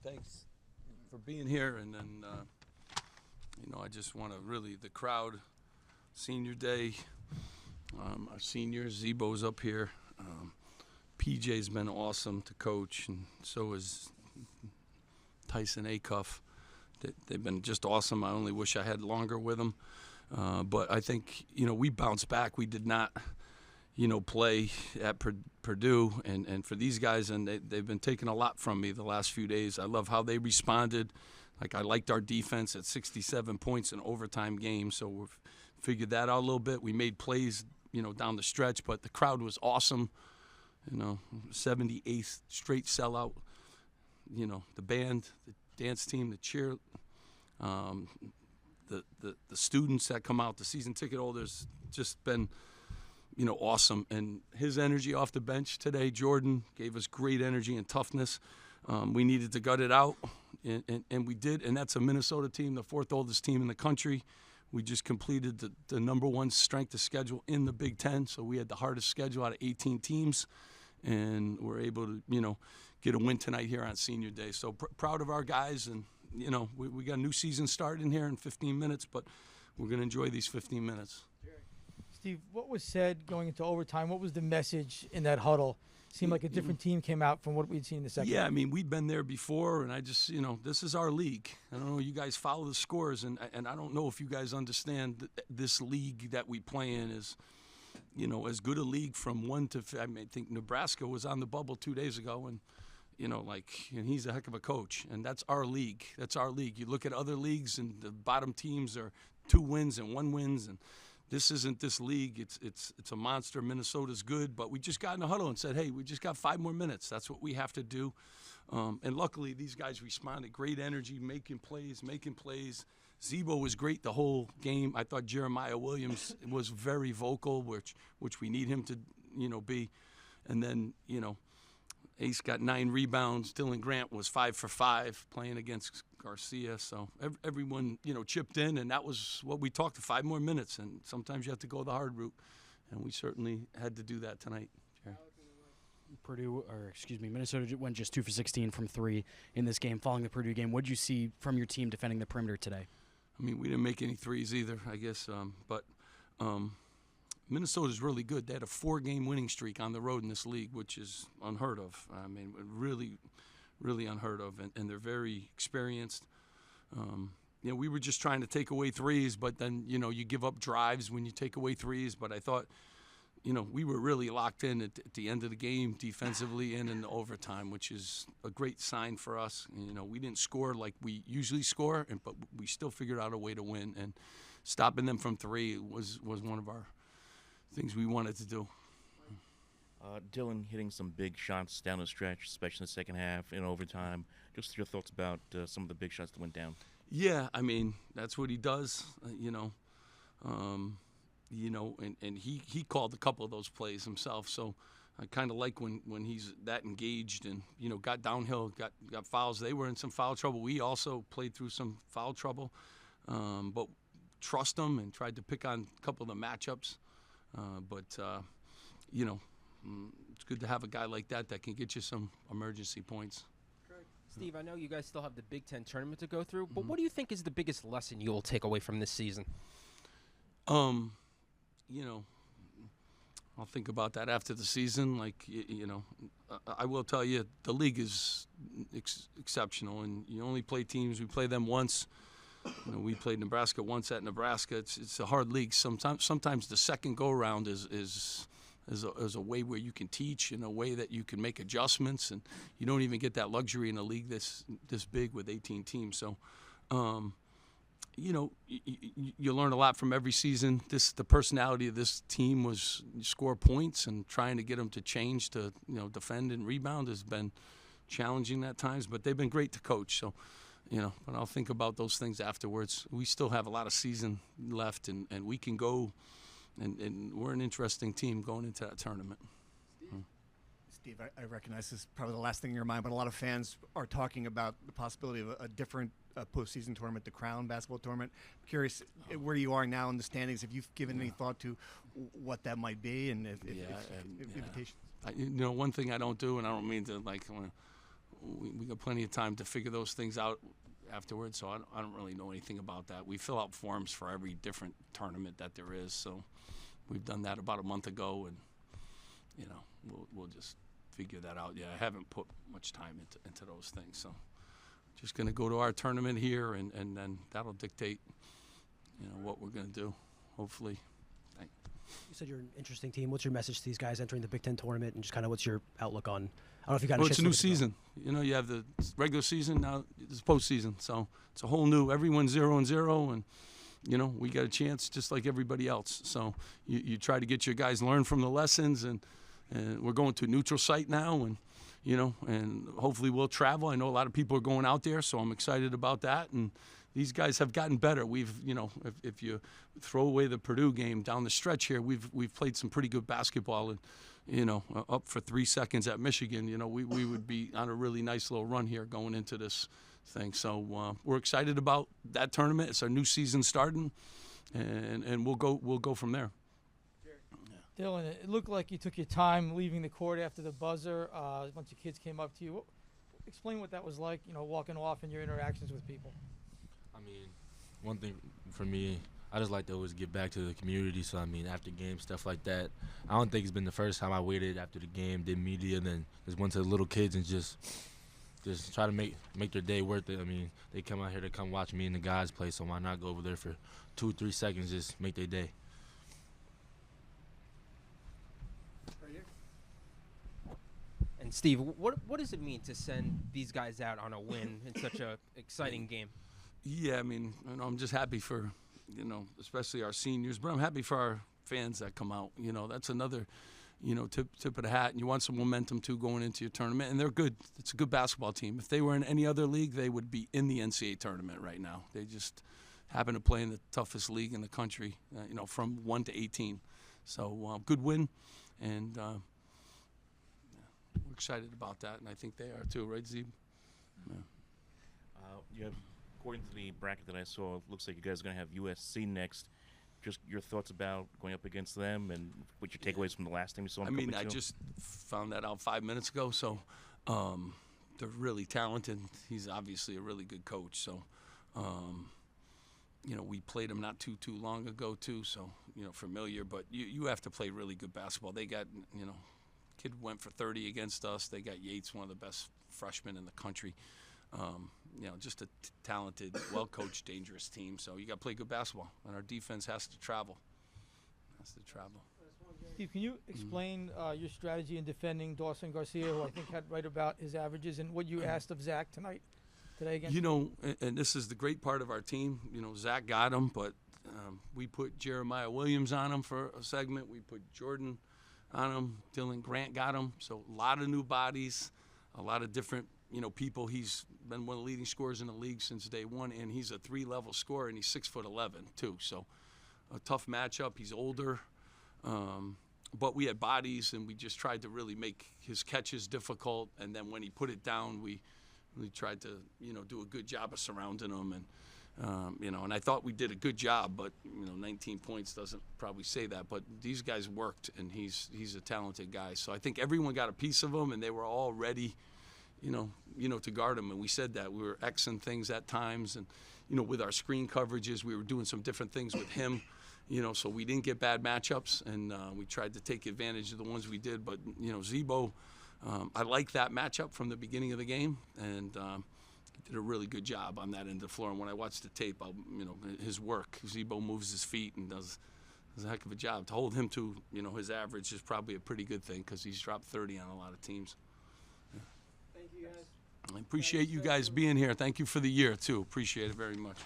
thanks for being here. And then, I just want to really, the crowd, senior day, our seniors, Zebo's up here. PJ's been awesome to coach, and so is Tyson Acuff. They've been just awesome. I only wish I had longer with them. But I think, we bounced back. We did not, play at Purdue. And for these guys, and they've been taking a lot from me the last few days. I love how they responded. Like, I liked our defense at 67 points in overtime games. So we've figured that out a little bit. We made plays, down the stretch. But the crowd was awesome. 78th straight sellout. The band, the dance team, the cheer, the students that come out, the season ticket holders, just been, awesome. And his energy off the bench today, Jordan, gave us great energy and toughness. We needed to gut it out, and we did. And that's a Minnesota team, the fourth oldest team in the country. We just completed the number one strength of schedule in the Big Ten, so we had the hardest schedule out of 18 teams, and we're able to, get a win tonight here on Senior Day. So proud of our guys, and we got a new season starting here in 15 minutes, but we're going to enjoy these 15 minutes. Steve, what was said going into overtime? What was the message in that huddle? Seemed like a different team came out from what we'd seen in the second. Yeah, I mean, we'd been there before, and I just, this is our league. I don't know, you guys follow the scores, and I don't know if you guys understand that this league that we play in is, as good a league from 1 to, I think Nebraska was on the bubble 2 days ago, and, and he's a heck of a coach, and that's our league. That's our league. You look at other leagues, and the bottom teams are 2 wins and 1 wins, and this isn't this league. It's a monster. Minnesota's good, but we just got in the huddle and said, hey, we just got 5 more minutes. That's what we have to do. And luckily, these guys responded. Great energy, making plays. Zebo was great the whole game. I thought Jeremiah Williams was very vocal, which we need him to, be. And then, Ace got 9 rebounds. Dylan Grant was 5 for 5 playing against Garcia. So everyone, chipped in, and that was what we talked to, 5 more minutes. And sometimes you have to go the hard route, and we certainly had to do that tonight. Minnesota went just 2 for 16 from 3 in this game. Following the Purdue game, what did you see from your team defending the perimeter today? I mean, we didn't make any threes either, I guess. But Minnesota's really good. They had a 4-game winning streak on the road in this league, which is unheard of. I mean, really, really unheard of. And they're very experienced. We were just trying to take away threes, but then, you give up drives when you take away threes. But I thought, we were really locked in at the end of the game defensively and in the overtime, which is a great sign for us. We didn't score like we usually score, but we still figured out a way to win. And stopping them from 3 was one of our things we wanted to do. Dylan hitting some big shots down the stretch, especially in the second half, in overtime. Just your thoughts about some of the big shots that went down. Yeah, I mean, that's what he does, and he called a couple of those plays himself. So I kind of like when he's that engaged and, got downhill, got fouls. They were in some foul trouble. We also played through some foul trouble, but trust him and tried to pick on a couple of the matchups. It's good to have a guy like that can get you some emergency points. Steve, I know you guys still have the Big Ten tournament to go through, but what do you think is the biggest lesson you'll take away from this season? I'll think about that after the season. I will tell you, the league is exceptional, and you only play teams. We play them once. We played Nebraska once at Nebraska. It's a hard league. Sometimes the second go-around is a way where you can teach, in a way that you can make adjustments, and you don't even get that luxury in a league this big with 18 teams. So, you learn a lot from every season. The personality of this team was score points, and trying to get them to change to defend and rebound has been challenging at times. But they've been great to coach. So, but I'll think about those things afterwards. We still have a lot of season left, and we can go. And we're an interesting team going into that tournament. Steve, I recognize this is probably the last thing in your mind, but a lot of fans are talking about the possibility of a different postseason tournament, the Crown basketball tournament. I'm curious where you are now in the standings, if you've given any thought to what that might be and if invitations. One thing I don't do, and I don't mean to we got plenty of time to figure those things out afterwards. So I don't really know anything about that. We fill out forms for every different tournament that there is. So we've done that about a month ago, and we'll just figure that out. Yeah, I haven't put much time into those things. So just going to go to our tournament here, and then that'll dictate, what we're going to do, hopefully. You said you're an interesting team. What's your message to these guys entering the Big Ten tournament, and just kind of what's your outlook on? I don't know if you got. Well, it's a new season. You have the regular season, now it's postseason. So it's a whole new. Everyone's 0-0, and we got a chance just like everybody else. So you try to get your guys learn from the lessons, and we're going to a neutral site now, and and hopefully we'll travel. I know a lot of people are going out there, so I'm excited about that. And these guys have gotten better. We've, if you throw away the Purdue game down the stretch here, we've played some pretty good basketball, and up for 3 seconds at Michigan, we would be on a really nice little run here going into this thing. So we're excited about that tournament. It's our new season starting, and we'll go from there. Dylan, it looked like you took your time leaving the court after the buzzer. A bunch of kids came up to you. Explain what that was like, walking off and your interactions with people. I mean, one thing for me, I just like to always give back to the community. So, I mean, after game, stuff like that. I don't think it's been the first time I waited after the game, did media, then just went to the little kids and just try to make their day worth it. I mean, they come out here to come watch me and the guys play, so why not go over there for 2 or 3 seconds, just make their day. And Steve, what does it mean to send these guys out on a win in such a exciting game? Yeah, I mean, I'm just happy for, especially our seniors, but I'm happy for our fans that come out. That's another, tip of the hat, and you want some momentum too going into your tournament, and they're good. It's a good basketball team. If they were in any other league, they would be in the NCAA tournament right now. They just happen to play in the toughest league in the country, from 1 to 18. So good win, and we're excited about that, and I think they are too, right, Zeeb? Yeah. According to the bracket that I saw, it looks like you guys are going to have USC next. Just your thoughts about going up against them and what your takeaways from the last time you saw them? I just found that out 5 minutes ago, so they're really talented. He's obviously a really good coach, so we played him not too long ago too, so familiar. But you have to play really good basketball. They got kid went for 30 against us. They got Yates, one of the best freshmen in the country. Just a talented, well-coached, dangerous team. So you got to play good basketball, and our defense has to travel. Steve, can you explain your strategy in defending Dawson Garcia, who I think had right about his averages, and what you asked of Zach today against? And this is the great part of our team. Zach got him, but we put Jeremiah Williams on him for a segment. We put Jordan on him. Dylan Grant got him. So a lot of new bodies, a lot of different people. He's been one of the leading scorers in the league since day one, and he's a 3-level scorer, and he's 6'11" too. So a tough matchup. He's older, but we had bodies, and we just tried to really make his catches difficult. And then when he put it down, we tried to do a good job of surrounding him, and and I thought we did a good job. But 19 points doesn't probably say that. But these guys worked, and he's a talented guy. So I think everyone got a piece of him, and they were all ready. To guard him, and we said that we were Xing things at times, and with our screen coverages, we were doing some different things with him, so we didn't get bad matchups, and we tried to take advantage of the ones we did. But Zebo, I like that matchup from the beginning of the game, and he did a really good job on that end of the floor. And when I watched the tape, his work, Zebo moves his feet and does a heck of a job. To hold him to his average is probably a pretty good thing, because he's dropped 30 on a lot of teams. Thank you, guys. I appreciate you guys being here. Thank you for the year, too. Appreciate it very much.